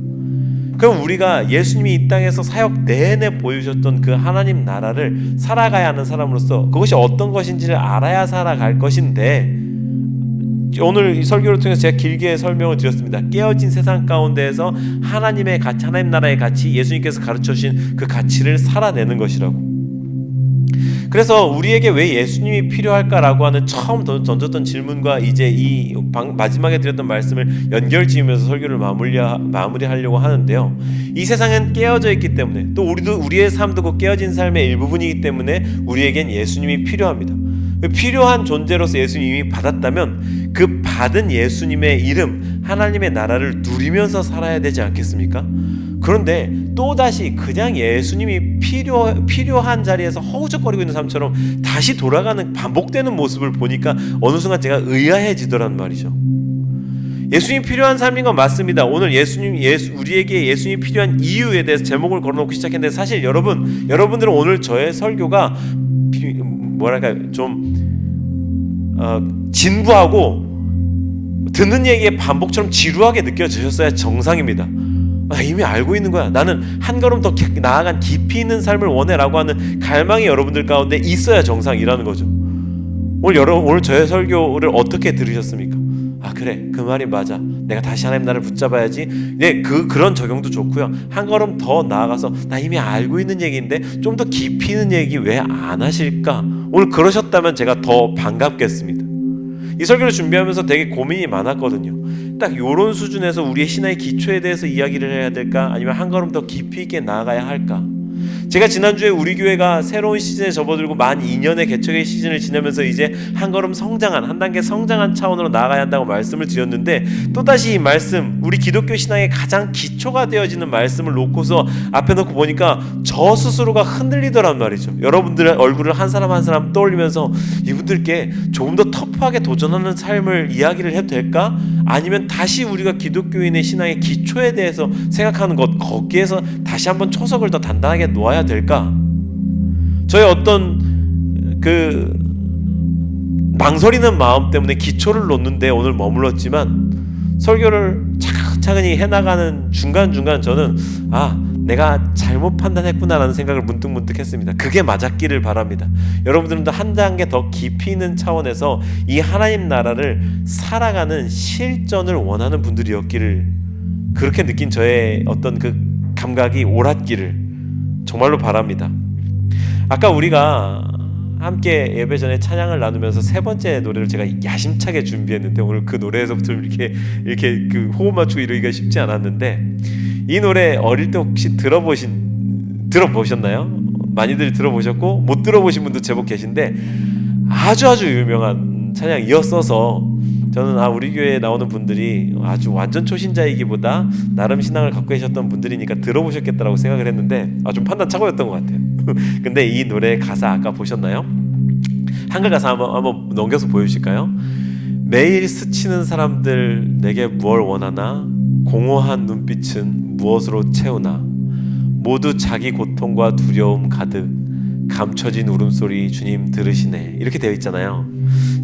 B: 그럼 우리가 예수님이 이 땅에서 사역 내내 보여주셨던 그 하나님 나라를 살아가야 하는 사람으로서 그것이 어떤 것인지를 알아야 살아갈 것인데, 오늘 이 설교를 통해서 제가 길게 설명을 드렸습니다. 깨어진 세상 가운데에서 하나님의 가치, 하나님 나라의 가치, 예수님께서 가르쳐 주신 그 가치를 살아내는 것이라고. 그래서 우리에게 왜 예수님이 필요할까라고 하는 처음 던졌던 질문과 이제 이 마지막에 드렸던 말씀을 연결지으면서 설교를 마무리하려고 하는데요. 이 세상은 깨어져 있기 때문에, 또 우리의 삶도 그 깨어진 삶의 일부분이기 때문에 우리에겐 예수님이 필요합니다. 필요한 존재로서 예수님이 받았다면 그 받은 예수님의 이름, 하나님의 나라를 누리면서 살아야 되지 않겠습니까? 그런데 또다시 그냥 예수님이 필요한 자리에서 허우적거리고 있는 사람처럼 다시 돌아가는, 반복되는 모습을 보니까 어느 순간 제가 의아해지더란 말이죠. 예수님이 필요한 삶인 건 맞습니다. 오늘 우리에게 예수님이 필요한 이유에 대해서 제목을 걸어놓고 시작했는데, 사실 여러분들은 오늘 저의 설교가 좀 진부하고 듣는 얘기의 반복처럼 지루하게 느껴지셨어야 정상입니다. 이미 알고 있는 거야. 나는 한 걸음 더 나아간 깊이 있는 삶을 원해라고 하는 갈망이 여러분들 가운데 있어야 정상이라는 거죠. 오늘 저의 설교를 어떻게 들으셨습니까? 그래, 그 말이 맞아. 내가 다시 하나님 나라를 붙잡아야지. 네, 그런 적용도 좋고요. 한 걸음 더 나아가서 나 이미 알고 있는 얘기인데 좀 더 깊이 있는 얘기 왜 안 하실까? 오늘 그러셨다면 제가 더 반갑겠습니다. 이 설교를 준비하면서 되게 고민이 많았거든요. 딱 요런 수준에서 우리의 신앙의 기초에 대해서 이야기를 해야 될까? 아니면 한 걸음 더 깊이 있게 나아가야 할까? 제가 지난주에 우리 교회가 새로운 시즌에 접어들고 만 2년의 개척의 시즌을 지나면서 이제 한 걸음 성장한, 한 단계 성장한 차원으로 나아가야 한다고 말씀을 드렸는데, 또다시 이 말씀, 우리 기독교 신앙의 가장 기초가 되어지는 말씀을 놓고서 앞에 놓고 보니까 저 스스로가 흔들리더란 말이죠. 여러분들의 얼굴을 한 사람 한 사람 떠올리면서 이분들께 조금 더 터프하게 도전하는 삶을 이야기를 해도 될까? 아니면 다시 우리가 기독교인의 신앙의 기초에 대해서 생각하는 것, 거기에서 다시 한번 초석을 더 단단하게 놓아야 될까? 저의 어떤 망설이는 마음 때문에 기초를 놓는데 오늘 머물렀지만, 설교를 차근차근히 해나가는 중간중간 저는 내가 잘못 판단했구나라는 생각을 문득 했습니다. 그게 맞았기를 바랍니다. 여러분들도 한 단계 더 깊이 있는 차원에서 이 하나님 나라를 살아가는 실전을 원하는 분들이었기를, 그렇게 느낀 저의 어떤 그 감각이 옳았기를 정말로 바랍니다. 아까 우리가 함께 예배 전에 찬양을 나누면서 세 번째 노래를 제가 야심차게 준비했는데, 오늘 그 노래에서부터 이렇게 그 호흡 맞추고 이러기가 쉽지 않았는데, 이 노래 어릴 때 혹시 들어보셨나요? 많이들 들어보셨고 못 들어보신 분도 제법 계신데 아주 유명한 찬양이었어서, 저는 우리 교회에 나오는 분들이 아주 완전 초신자이기보다 나름 신앙을 갖고 계셨던 분들이니까 들어보셨겠다라고 생각을 했는데 좀 판단 착오였던 것 같아요. 근데 이 노래 가사 아까 보셨나요? 한글 가사 한번 넘겨서 보여주실까요? 매일 스치는 사람들 내게 무엇 원하나, 공허한 눈빛은 무엇으로 채우나, 모두 자기 고통과 두려움 가득, 감춰진 울음소리 주님 들으시네. 이렇게 되어 있잖아요.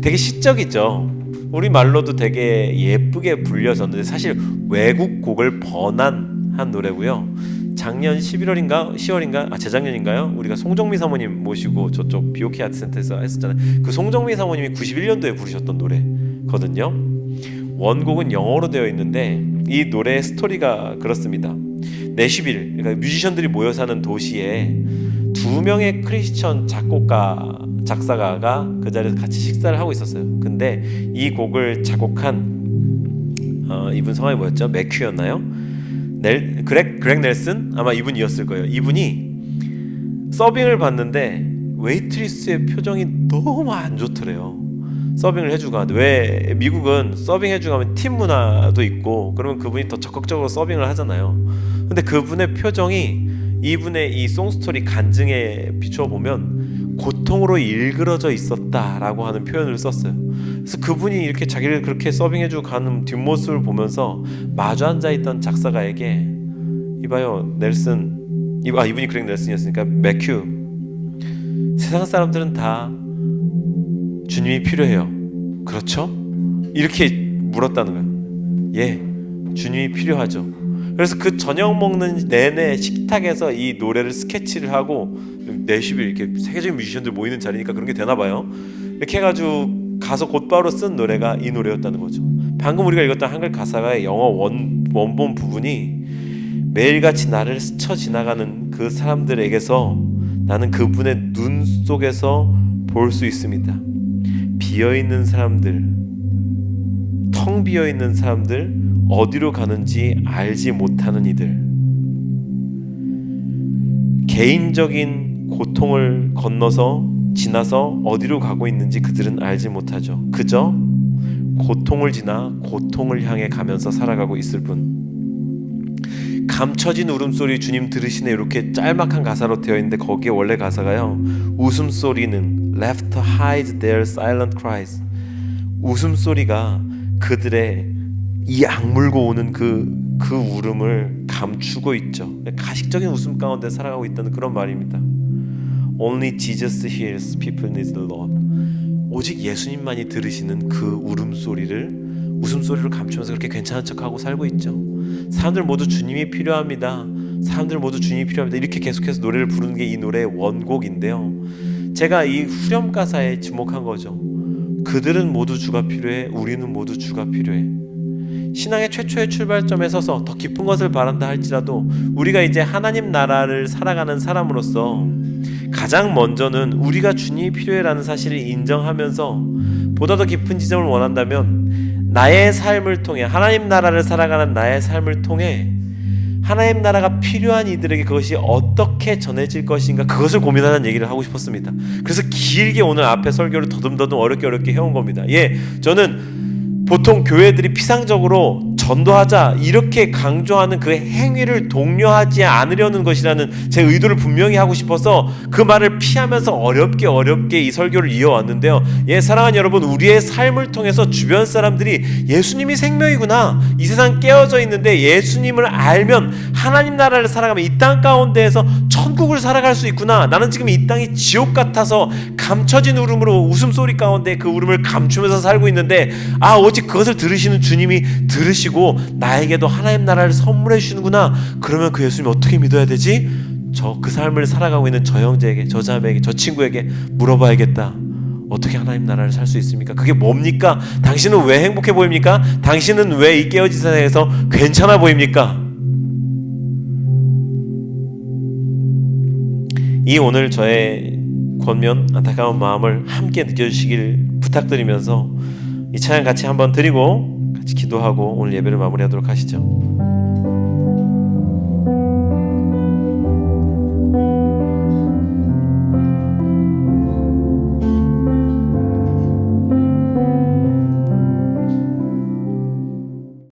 B: 되게 시적이죠. 우리말로도 되게 예쁘게 불려졌는데 사실 외국 곡을 번안한 노래고요. 작년 11월인가 10월인가 재작년인가요? 우리가 송정미 사모님 모시고 저쪽 BOK 아트센터에서 했었잖아요. 그 송정미 사모님이 91년도에 부르셨던 노래거든요. 원곡은 영어로 되어 있는데 이 노래의 스토리가 그렇습니다. 내슈빌, 그러니까 뮤지션들이 모여 사는 도시에 두 명의 크리스천 작사가가 그 자리에서 같이 식사를 하고 있었어요. 근데 이 곡을 작곡한 이분 성함이 뭐였죠? 맥큐였나요? 그렉 넬슨? 아마 이분이었을 거예요. 이분이 서빙을 받는데 웨이트리스의 표정이 너무 안 좋더래요. 서빙을 해주고 가는데, 왜 미국은 서빙 해주고 가면 팀 문화도 있고 그러면 그분이 더 적극적으로 서빙을 하잖아요. 근데 그분의 표정이 이분의 이 송스토리 간증에 비추어 보면 고통으로 일그러져 있었다라고 하는 표현을 썼어요. 그래서 그분이 이렇게 자기를 그렇게 서빙해주고 가는 뒷모습을 보면서 마주 앉아있던 작사가에게, 이봐요 넬슨, 이분이 그렉 넬슨이었으니까 매큐, 세상 사람들은 다 주님이 필요해요. 그렇죠? 이렇게 물었다는 거예요. 예, 주님이 필요하죠. 그래서 그 저녁 먹는 내내 식탁에서 이 노래를 스케치를 하고, 내십일 이렇게 세계적인 뮤지션들 모이는 자리니까 그런 게 되나 봐요. 이렇게 해가지고 가서 곧바로 쓴 노래가 이 노래였다는 거죠. 방금 우리가 읽었던 한글 가사가 영어 원본 부분이, 매일같이 나를 스쳐 지나가는 그 사람들에게서 나는 그분의 눈 속에서 볼 수 있습니다. 비어있는 사람들, 텅 비어있는 사람들, 어디로 가는지 알지 못하는 이들, 개인적인 고통을 건너서 지나서 어디로 가고 있는지 그들은 알지 못하죠. 그저 고통을 지나 고통을 향해 가면서 살아가고 있을 뿐. 감춰진 울음소리 주님 들으시네, 이렇게 짤막한 가사로 되어 있는데 거기에 원래 가사가요, 웃음소리는 laughter hides their silent cries, 웃음소리가 그들의 이 악물고 오는 그 울음을 감추고 있죠. 가식적인 웃음 가운데 살아가고 있다는 그런 말입니다. Only Jesus hears people need the Lord. 오직 예수님만이 들으시는 그 울음소리를 웃음소리로 감추면서 그렇게 괜찮은 척하고 살고 있죠. 사람들 모두 주님이 필요합니다. 사람들 모두 주님이 필요합니다. 이렇게 계속해서 노래를 부르는 게 이 노래의 원곡인데요. 제가 이 후렴 가사에 주목한 거죠. 그들은 모두 주가 필요해. 우리는 모두 주가 필요해. 신앙의 최초의 출발점에 서서 더 깊은 것을 바란다 할지라도 우리가 이제 하나님 나라를 살아가는 사람으로서 가장 먼저는 우리가 주님이 필요해라는 사실을 인정하면서 보다 더 깊은 지점을 원한다면 나의 삶을 통해, 하나님 나라를 살아가는 나의 삶을 통해 하나님 나라가 필요한 이들에게 그것이 어떻게 전해질 것인가, 그것을 고민하는 얘기를 하고 싶었습니다. 그래서 길게 오늘 앞에 설교를 더듬더듬 어렵게 해온 겁니다. 저는 보통 교회들이 피상적으로 전도하자 이렇게 강조하는 그 행위를 독려하지 않으려는 것이라는 제 의도를 분명히 하고 싶어서 그 말을 피하면서 어렵게 이 설교를 이어왔는데요. 사랑하는 여러분, 우리의 삶을 통해서 주변 사람들이 예수님이 생명이구나, 이 세상 깨어져 있는데 예수님을 알면 하나님 나라를 살아가면 이 땅 가운데에서 천국을 살아갈 수 있구나, 나는 지금 이 땅이 지옥 같아서 감춰진 울음으로, 웃음소리 가운데 그 울음을 감추면서 살고 있는데, 오직 그것을 들으시는 주님이 들으시고 나에게도 하나님 나라를 선물해 주시는구나. 그러면 그 예수님 어떻게 믿어야 되지? 그 삶을 살아가고 있는 저 형제에게, 저 자매에게, 저 친구에게 물어봐야겠다. 어떻게 하나님 나라를 살 수 있습니까? 그게 뭡니까? 당신은 왜 행복해 보입니까? 당신은 왜 이 깨어진 세상에서 괜찮아 보입니까? 이 오늘 저의 권면, 안타까운 마음을 함께 느껴주시길 부탁드리면서 이 찬양 같이 한번 드리고 같이 기도하고 오늘 예배를 마무리하도록 하시죠.